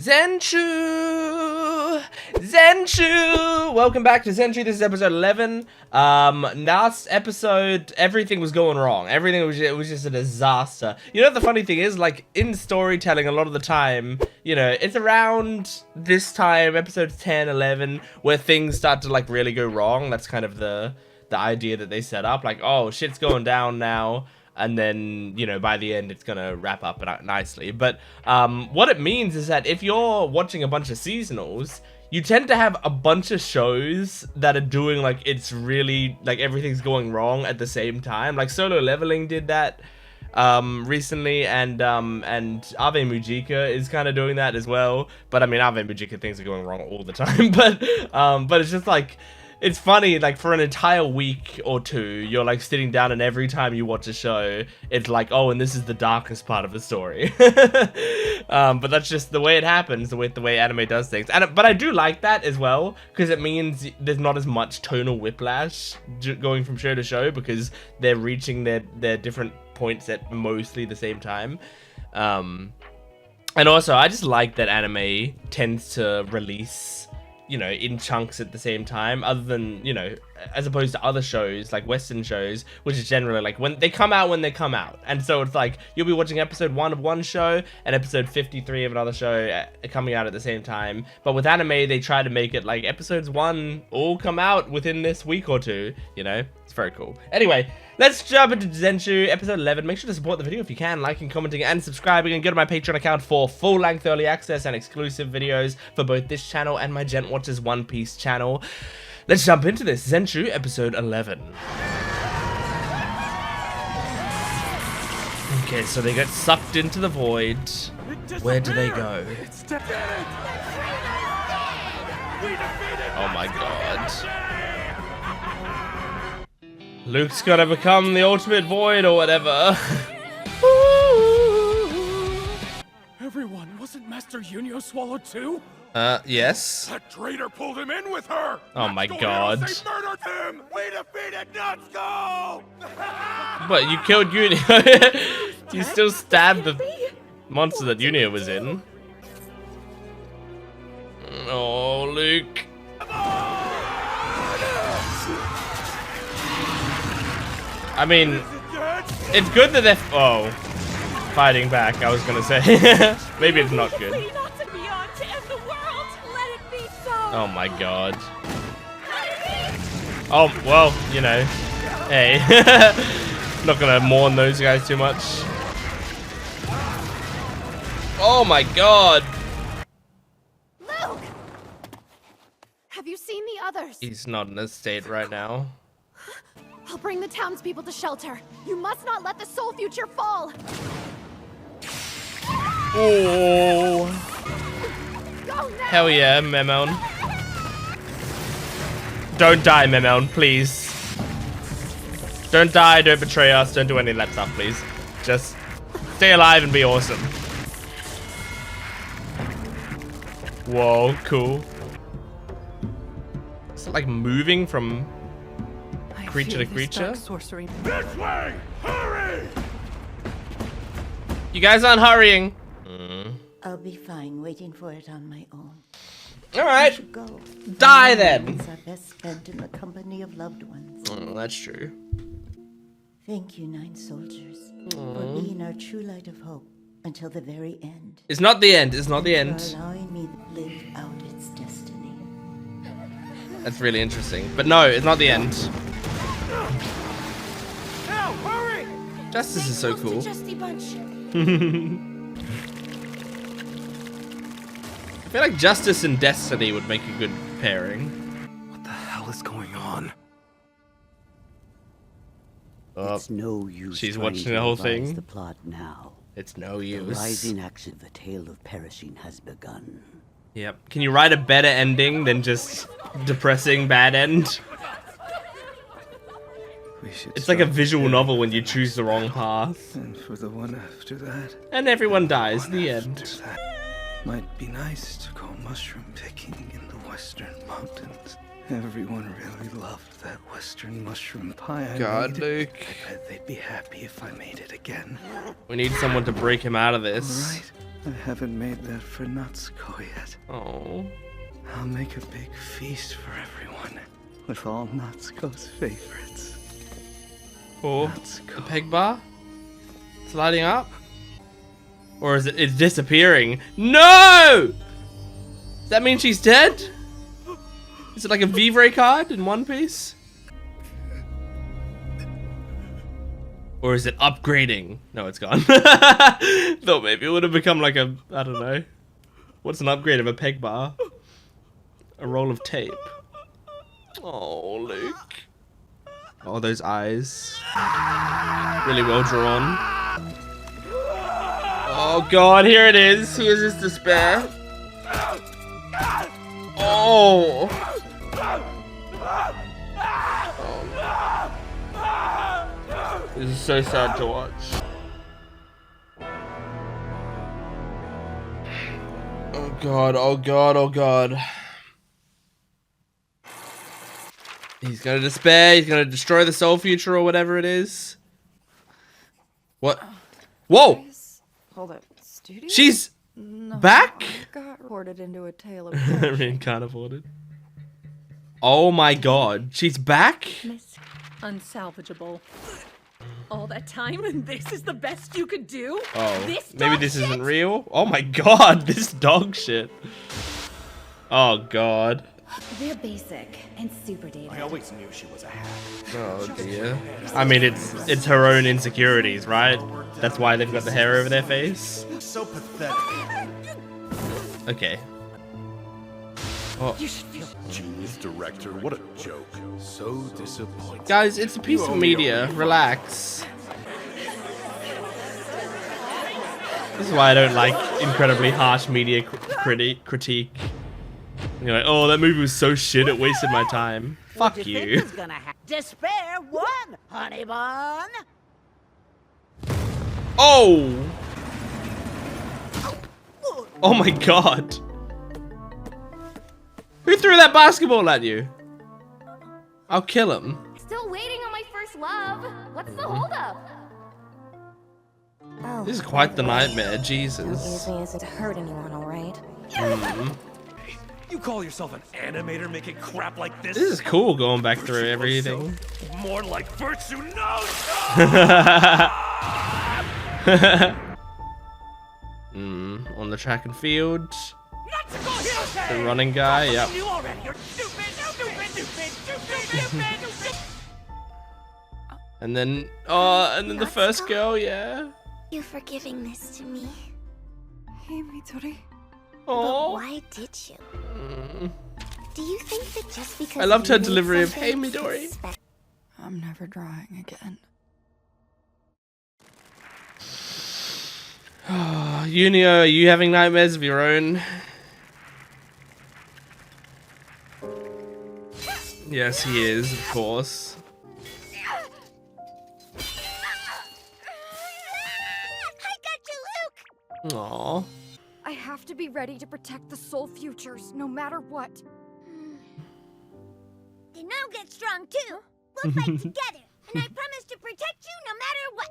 ZENSHU! ZENSHU! Welcome back to ZENSHU. This is episode 11. Last episode, everything was going wrong. Everything was just a disaster. You know, the funny thing is, like, in storytelling, a lot of the time, you know, it's around this time, episodes 10, 11, where things start to, like, really go wrong. That's kind of the idea that they set up. Like, oh, shit's going down now. And then, you know, by the end, it's going to wrap up nicely. But what it means is that if you're watching a bunch of seasonals, you tend to have a bunch of shows that are doing, like, it's really, like, everything's going wrong at the same time. Like, Solo Leveling did that recently, and Ave Mujika is kind of doing that as well. But, I mean, Ave Mujika, things are going wrong all the time. But it's just, like... It's funny, like, for an entire week or two, you're, like, sitting down and every time you watch a show, it's like, oh, and this is the darkest part of the story. But that's just the way it happens, the way anime does things. But I do like that as well, because it means there's not as much tonal whiplash going from show to show, because they're reaching their different points at mostly the same time. And also, I just like that anime tends to release, you know, in chunks at the same time, other than, you know, as opposed to other shows, like Western shows, which is generally, like, when they come out. And so it's like, you'll be watching episode 1 of one show, and episode 53 of another show coming out at the same time. But with anime, they try to make it, like, episodes 1 all come out within this week or two, you know? It's very cool. Anyway, let's jump into ZENSHU, episode 11. Make sure to support the video if you can, liking, commenting, and subscribing, and go to my Patreon account for full-length early access and exclusive videos for both this channel and my Jent Watches One Piece channel. Let's jump into this. ZENSHU, episode 11. Okay, so they get sucked into the void. Where do they go? Oh my god. Luke's gotta become the ultimate void or whatever. Everyone, wasn't Master Unio swallowed too? Yes. That traitor pulled him in with her! Oh my god. They murdered him! We defeated Natsuko! What, you killed Unio? You still stabbed the monster that Unio was in. Oh, Luke. I mean, it's good that they're fighting back, I was gonna say. Maybe it's not good. Oh my god. Oh, well, you know. Hey. Not gonna mourn those guys too much. Oh my god. Luke! Have you seen the others? He's not in a state right now. I'll bring the townspeople to shelter. You must not let the soul future fall. Oh. Go now. Hell yeah, Memon. Don't die, Memon, please. Don't die, don't betray us, don't do any of that stuff, please. Just stay alive and be awesome. Whoa, cool. Is it like moving from creature to creature? Sorcery. This way! Hurry! You guys aren't hurrying. I'll be fine waiting for it on my own. Alright. Go. Die then. Moments are best spent in the company of loved ones. Oh, that's true. Thank you, 9 soldiers, for being our true light of hope until the very end. It's not the end. It's not the And end. for allowing me to live out its destiny. That's really interesting. But no, it's not the end. Now, hurry! Justice is so cool. Justy bunch. I feel like Justice and Destiny would make a good pairing. What the hell is going on? Oh, It's no use. she's trying watching to the whole revise thing. The plot now. it's no The use. rising action of the tale of perishing has begun. Yep. Can you write a better ending than just depressing bad end? It's like a visual novel when you choose the wrong path. And for the one after that. And everyone dies. One The after end. that. Might be nice to go mushroom picking in the western mountains. Everyone really loved that western mushroom pie I God, made. Luke. I bet they'd be happy if I made it again. We need someone to break him out of this. Alright, I haven't made that for Natsuko yet. Oh. I'll make a big feast for everyone, with all Natsuko's favorites. Oh, the Natsuko. peg bar? It's lighting up? Or is it's disappearing? No! Does that mean she's dead? Is it like a Vivre card in One Piece? Or is it upgrading? No, it's gone. Thought maybe it would have become like a, I don't know. What's an upgrade of a peg bar? A roll of tape. Oh, Luke. Oh, those eyes. Really well drawn. Oh god, here it is. Here's his despair. Oh. This is so sad to watch. Oh god, oh god, oh god. He's gonna despair, he's gonna destroy the soul future or whatever it is. What? Whoa! Hold up. Studio? She's No, back? I got recorded into a tale of Reincarnated. Oh my god, she's back? Unsalvageable. All that time and this is the best you could do? Oh, This maybe dog this shit? isn't real? Oh my god, this dog shit. Oh god. They're basic and super dated. I always knew she was a hack. Oh dear. I mean, it's her own insecurities, right? That's why they've got the hair over their face. So pathetic. Okay. You should feel Genius director, what a joke. So disappointing. Guys, it's a piece of media. Relax. This is why I don't like incredibly harsh media critique. You're like, oh, that movie was so shit, it wasted my time. Fuck you. Despair one, honey bun. Oh! Oh my god. Who threw that basketball at you? I'll kill him. Still waiting on my first love. What's the holdup? Oh, This is quite the nightmare, Don't Jesus. use me as to hurt anyone, alright? You call yourself an animator making crap like this? This is cool going back through everything. More like virtue, no! On the track and field. Natsuko Hirose! The running guy, yep. You already, you're stupid, stupid, stupid, stupid, stupid. And then the first girl, yeah. You for giving this to me. Hey, Midori. But Oh. why did you? Do you think that just because I loved her you need delivery of something, "Hey, it's Midori." spe- I'm never drawing again. Unio, are you having nightmares of your own? Yes, he is, of course. I got you, Luke! Aww. I have to be ready to protect the soul futures, no matter what. Then I'll get strong too. We'll fight together, and I promise to protect you no matter what.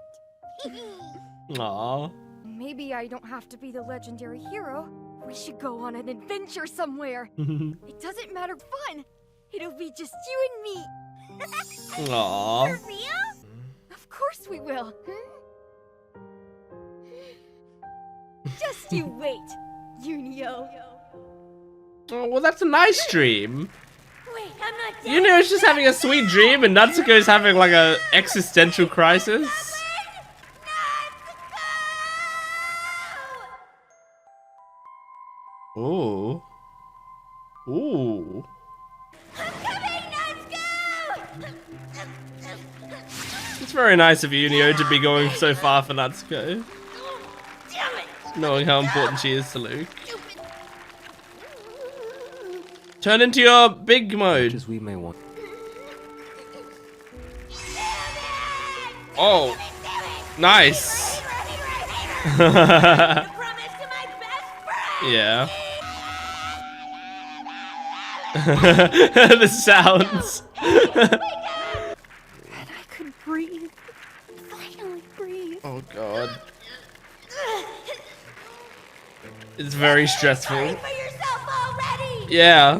Aww. Maybe I don't have to be the legendary hero. We should go on an adventure somewhere. It doesn't matter fun. It'll be just you and me. Aww. For real? Of course we will. Just you wait, Unio. Oh, well, that's a nice dream. Wait, I'm not dead. Unio's just having a sweet dream, and Natsuko's having like a existential crisis. Ooh. Ooh. It's very nice of Unio to be going so far for Natsuko, knowing how important she is to Luke. Turn into your big mode. As we may want. Oh, nice. Yeah. The sounds. And I could breathe. Finally breathe. Oh god. It's very stressful. Sorry for yourself already. Yeah.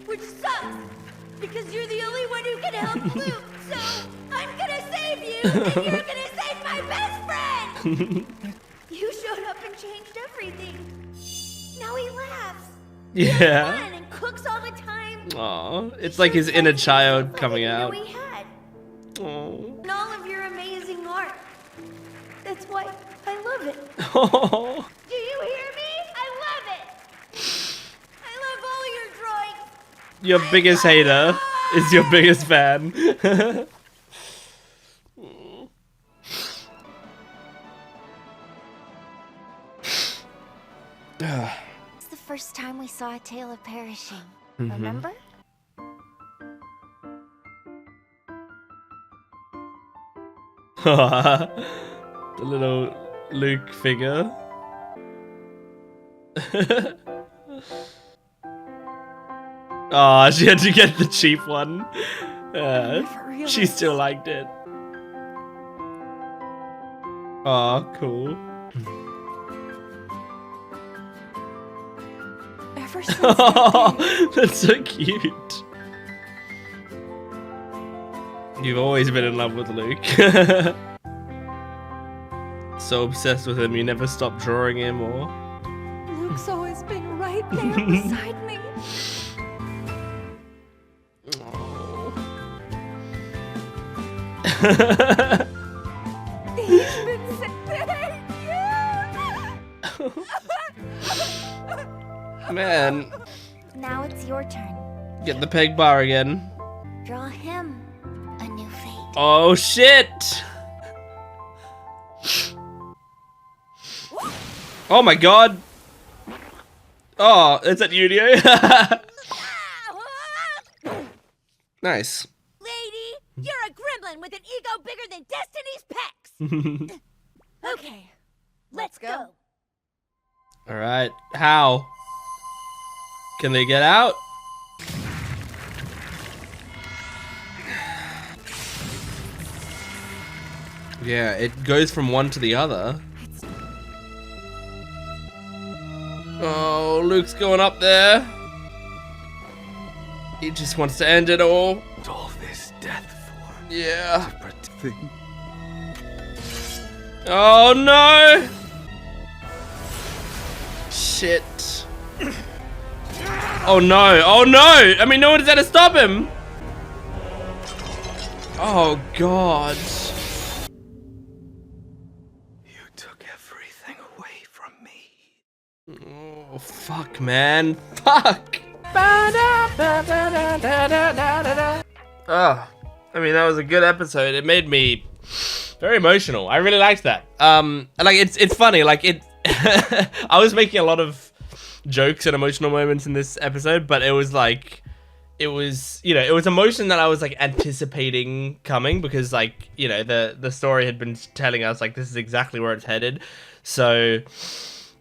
Which sucks, because you're the only one who can help Luke. So I'm gonna save you, and you're gonna save my best friend. You showed up and changed everything. Now he laughs. Yeah. Fun and cooks all the time. Aw, it's like his inner child coming out. We had. Oh. And all of your amazing art. That's why I love it. Oh. Do you hear me? I love it. I love all your drawings. Your biggest hater is your biggest fan. It's the first time we saw a tale of perishing. Remember? The little Luke figure. Oh, she had to get the cheap one. She still liked it. Oh, cool. Ever since Oh, that's so cute. You've always been in love with Luke. So obsessed with him, you never stop drawing him or... Luke's always been right there beside me. He's been saying Man, Now it's your turn. get the peg bar again. Draw him a new fate. Oh shit! Oh my god! Oh, is that Unio? Nice. Lady, you're a gremlin with an ego bigger than Destiny's pecs. Okay, let's go. Alright, how? Can they get out? Yeah, it goes from one to the other. Oh, Luke's going up there. He just wants to end it all. All this death for Yeah. thing. Oh no! Shit. Oh no, oh no! I mean, no one's there to stop him! Oh god. You took everything away from me. Oh, fuck, man. Fuck! Oh, I mean, that was a good episode. It made me very emotional. I really liked that. Like, it's funny, like, it... I was making a lot of jokes and emotional moments in this episode, but it was like... It was, you know, it was emotion that I was, like, anticipating coming because, like, you know, the story had been telling us, like, this is exactly where it's headed. So...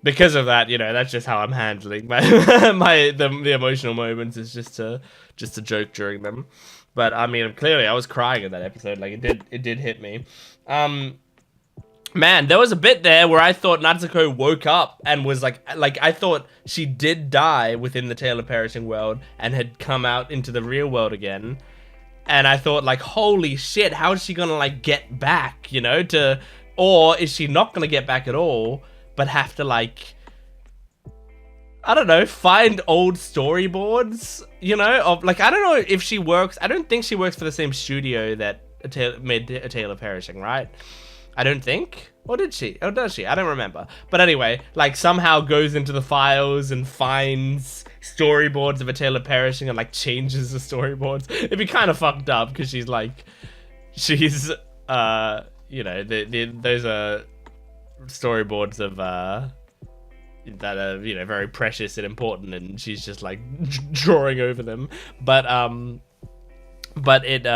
Because of that, you know, that's just how I'm handling my the emotional moments is just to joke during them. But I mean, clearly I was crying in that episode. Like it did hit me. Man, there was a bit there where I thought Natsuko woke up and was like I thought she did die within the Tale of Perishing world and had come out into the real world again. And I thought like, holy shit, how is she gonna like get back, you know, or is she not gonna get back at all? But have to, like, I don't know, find old storyboards, you know? Of like, I don't know if she works... I don't think she works for the same studio that made A Tale of Perishing, right? I don't think. Or did she? Or does she? I don't remember. But anyway, like, somehow goes into the files and finds storyboards of A Tale of Perishing and, like, changes the storyboards. It'd be kind of fucked up, because she's, like... She's, you know, those are... storyboards of that are, you know, very precious and important, and she's just like drawing over them. But it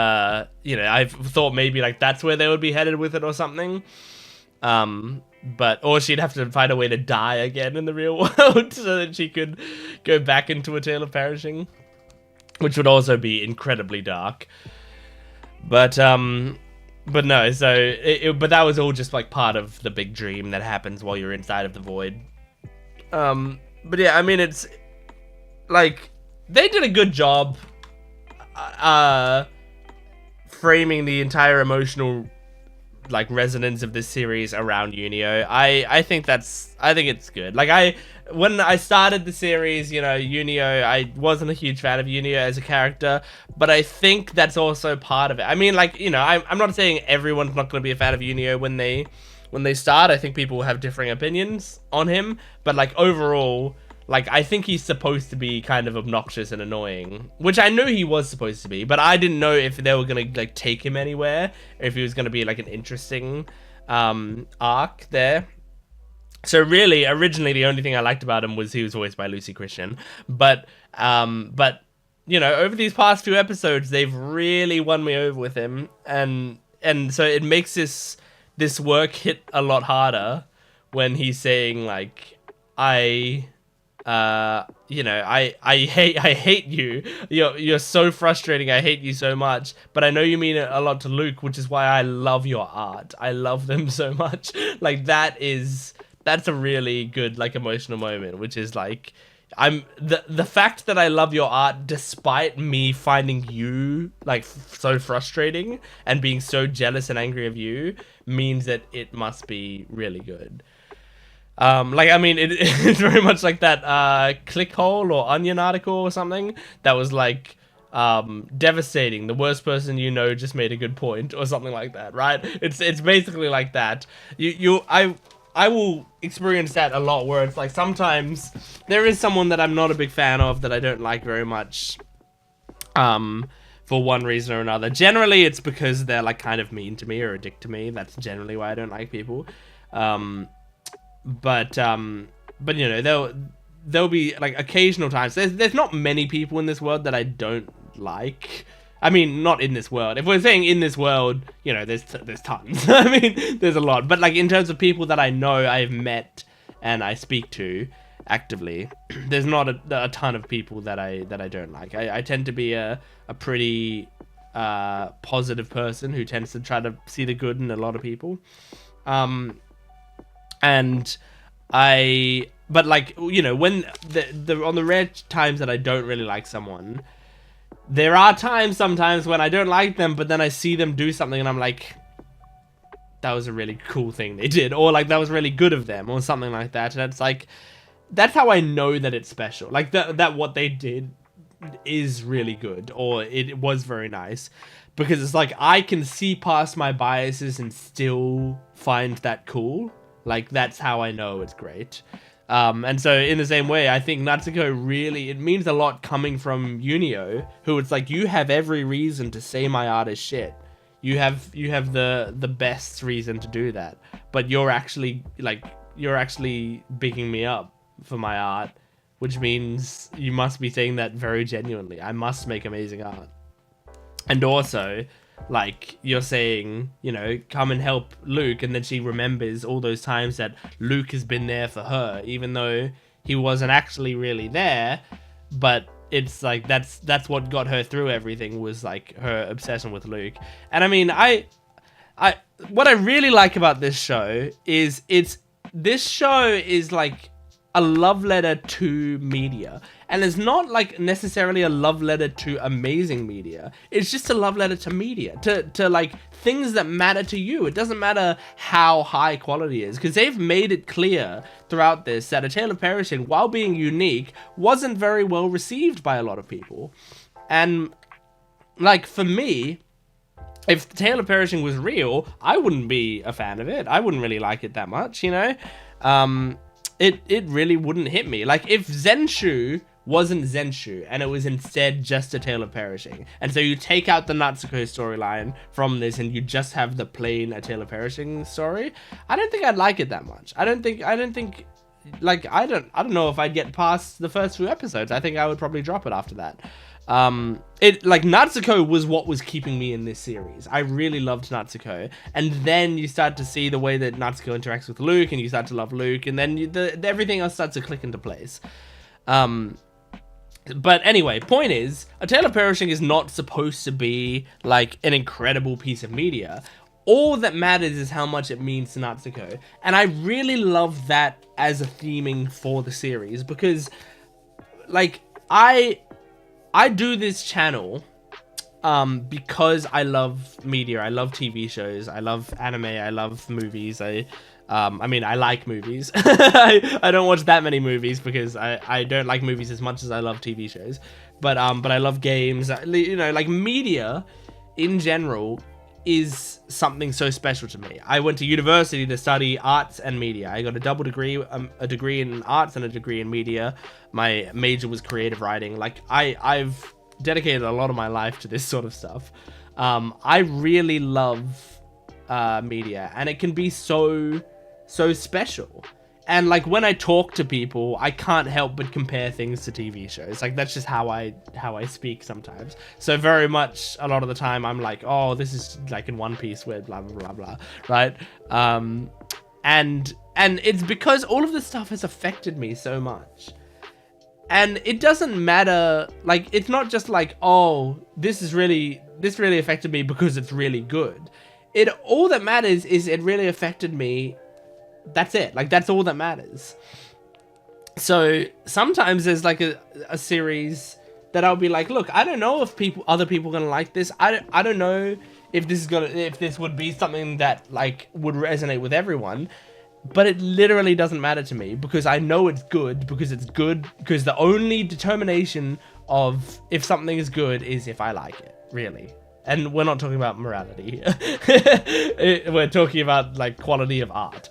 you know, I've thought maybe like that's where they would be headed with it or something. Or she'd have to find a way to die again in the real world so that she could go back into A Tale of Perishing, which would also be incredibly dark. But no, so but that was all just like part of the big dream that happens while you're inside of the void. But yeah, I mean, it's like they did a good job framing the entire emotional like resonance of this series around Unio. I think it's good. Like when I started the series, you know, Unio, I wasn't a huge fan of Unio as a character, but I think that's also part of it. I mean, like, you know, I'm not saying everyone's not going to be a fan of Unio when they start. I think people will have differing opinions on him, but like overall, like, I think he's supposed to be kind of obnoxious and annoying, which I knew he was supposed to be, but I didn't know if they were gonna like take him anywhere, or if he was gonna be like an interesting arc there. So really, originally, the only thing I liked about him was he was voiced by Lucy Christian, but you know, over these past few episodes, they've really won me over with him, and so it makes this work hit a lot harder when he's saying like, you know, I hate you. You're so frustrating. I hate you so much. But I know you mean it a lot to Luke, which is why I love your art. I love them so much. Like that's a really good like emotional moment, which is like the fact that I love your art despite me finding you like so frustrating and being so jealous and angry of you means that it must be really good. Like, I mean, it's very much like that Clickhole or Onion article or something that was like, devastating. The worst person you know just made a good point or something like that, right? It's basically like that. I will experience that a lot where it's like sometimes there is someone that I'm not a big fan of that I don't like very much, for one reason or another. Generally, it's because they're like kind of mean to me or a dick to me. That's generally why I don't like people. But you know, there'll be like occasional times. There's not many people in this world that I don't like. I mean, not in this world. If we're saying in this world, you know, there's tons. I mean, there's a lot. But like in terms of people that I know, I've met and I speak to actively, there's not a ton of people that I don't like. I tend to be a pretty positive person who tends to try to see the good in a lot of people. But like, you know, when on the rare times that I don't really like someone, there are times sometimes when I don't like them, but then I see them do something and I'm like, that was a really cool thing they did, or like that was really good of them, or something like that. And it's like, that's how I know that it's special. Like that what they did is really good, or it was very nice, because it's like I can see past my biases and still find that cool. Like, that's how I know it's great. And so in the same way, I think Natsuko really, it means a lot coming from Unio, who it's like, you have every reason to say my art is shit. You have the best reason to do that. But you're actually bigging me up for my art, which means you must be saying that very genuinely. I must make amazing art. And also, like, you're saying, you know, come and help Luke, and then she remembers all those times that Luke has been there for her, even though he wasn't actually really there. But it's like, that's what got her through everything, was like her obsession with Luke. And I mean, what I really like about this show is this show is like a love letter to media. And it's not like necessarily a love letter to amazing media. It's just a love letter to media, to like things that matter to you. It doesn't matter how high quality it is, because they've made it clear throughout this that A Tale of Perishing, while being unique, wasn't very well received by a lot of people. And like, for me, if The Tale of Perishing was real, I wouldn't be a fan of it. I wouldn't really like it that much, you know? It really wouldn't hit me. Like, if ZENSHU wasn't ZENSHU and it was instead just A Tale of Perishing, and so you take out the Natsuko storyline from this and you just have the plain A Tale of Perishing story, I don't think I'd like it that much. I don't think like, I don't know if I'd get past the first few episodes. I think I would probably drop it after that. Like, Natsuko was what was keeping me in this series. I really loved Natsuko, and then you start to see the way that Natsuko interacts with Luke, and you start to love Luke, and then everything else starts to click into place. But anyway, point is, A Tale of Perishing is not supposed to be like an incredible piece of media. all that matters is how much it means to Natsuko. And I really love that as a theming for the series, because like I do this channel because I love media. I love TV shows, I love anime, I love movies. I mean, I like movies. I don't watch that many movies because I don't like movies as much as I love TV shows. But I love games. You know, like media in general is something so special to me. I went to university to study arts and media. I got a double degree, a degree in arts and a degree in media. My major was creative writing. Like I've dedicated a lot of my life to this sort of stuff. I really love media, and it can be so special. And like when I talk to people, I can't help but compare things to TV shows. Like that's just how I speak sometimes. So very much a lot of the time I'm like, oh, this is like in One Piece where blah blah blah blah, right? And it's because all of this stuff has affected me so much. And it doesn't matter, like it's not just like, oh, this really affected me because it's really good. All that matters is it really affected me. That's it. Like that's all that matters. So sometimes there's like a series that I'll be like, look, I don't know if other people are gonna like this. I don't know if this would be something that like would resonate with everyone. But it literally doesn't matter to me because I know it's good, because the only determination of if something is good is if I like it, really. And we're not talking about morality here. We're talking about like quality of art.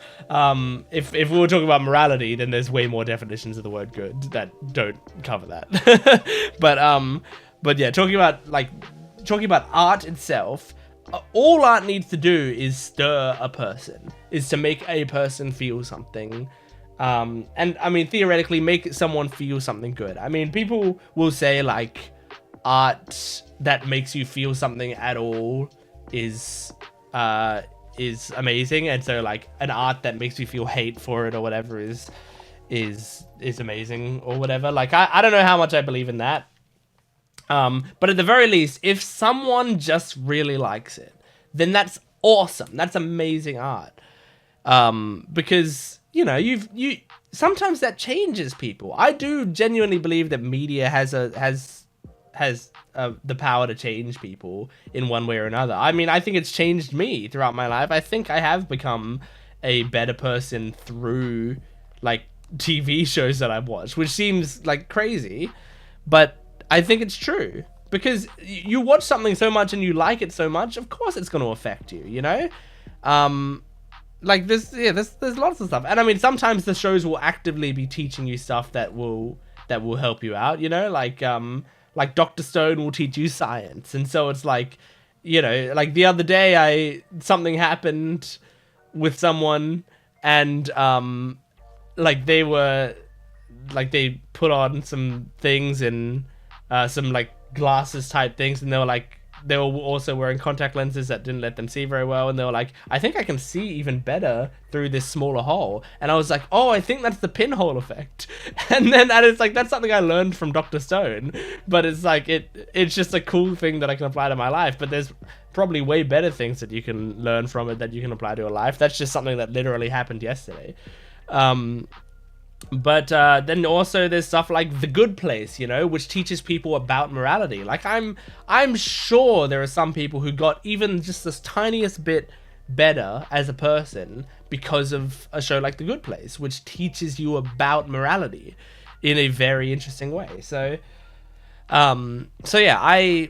If we were talking about morality, then there's way more definitions of the word good that don't cover that. But yeah, talking about art itself, all art needs to do is stir a person, is to make a person feel something. And I mean, theoretically, make someone feel something good. I mean, people will say like art that makes you feel something at all is amazing, and so like an art that makes you feel hate for it or whatever is amazing or whatever. Like I don't know how much I believe in that. But at the very least, if someone just really likes it, then that's awesome. That's amazing art. Because you know, you sometimes that changes people. I do genuinely believe that media has the power to change people in one way or another. I mean, I think it's changed me throughout my life. I think I have become a better person through like TV shows that I've watched, which seems like crazy, but I think it's true, because you watch something so much and you like it so much, of course it's going to affect you, you know? Like there's lots of stuff. And I mean, sometimes the shows will actively be teaching you stuff that will help you out, you know? Like Dr. Stone will teach you science. And so it's like, you know, like the other day something happened with someone, and like they put on some things and some like glasses type things, and they were also wearing contact lenses that didn't let them see very well, and they were like, I think I can see even better through this smaller hole. And I was like, oh, I think that's the pinhole effect. And it's like, that's something I learned from Dr. Stone, but it's like it's just a cool thing that I can apply to my life. But there's probably way better things that you can learn from it that you can apply to your life. That's just something that literally happened yesterday. But then also there's stuff like The Good Place, you know, which teaches people about morality. Like I'm sure there are some people who got even just this tiniest bit better as a person because of a show like The Good Place, which teaches you about morality in a very interesting way. So yeah, I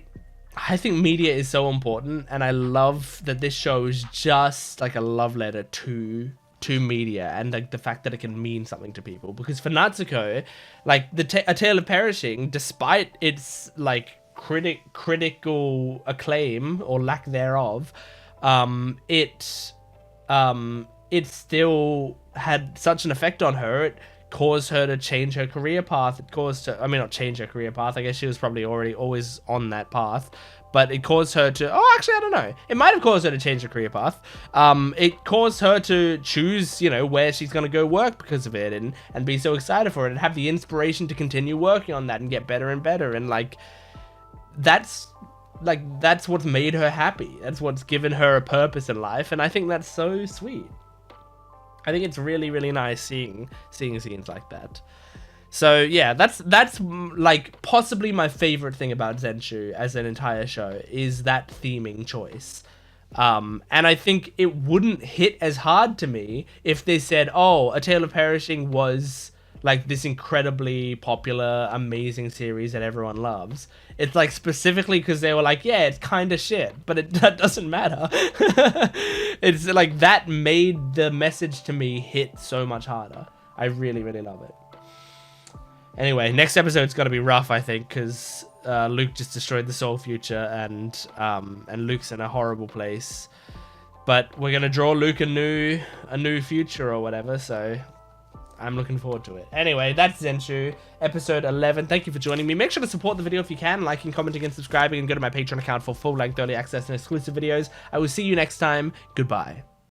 think media is so important, and I love that this show is just like a love letter to media, and like the fact that it can mean something to people. Because for Natsuko, like A Tale of Perishing, despite its like critical acclaim or lack thereof, it still had such an effect on her. It caused her to change her career path. It caused her, I mean, not change her career path, I guess she was probably always on that path, but it caused her to, oh, actually, I don't know. It might have caused her to change her career path. It caused her to choose, you know, where she's going to go work because of it, and be so excited for it, and have the inspiration to continue working on that and get better and better. And like, that's like, that's what's made her happy. That's what's given her a purpose in life, and I think that's so sweet. I think it's really, really nice seeing scenes like that. So yeah, that's like possibly my favorite thing about ZENSHU as an entire show is that theming choice. And I think it wouldn't hit as hard to me if they said, oh, A Tale of Perishing was like this incredibly popular, amazing series that everyone loves. It's like specifically because they were like, yeah, it's kind of shit, but that doesn't matter. It's like that made the message to me hit so much harder. I really, really love it. Anyway, next episode's got to be rough, I think, because Luke just destroyed the Soul Future, and Luke's in a horrible place. But we're gonna draw Luke a new future or whatever, so I'm looking forward to it. Anyway, that's ZENSHU, episode 11. Thank you for joining me. Make sure to support the video if you can, liking, commenting, and subscribing, and go to my Patreon account for full-length early access and exclusive videos. I will see you next time. Goodbye.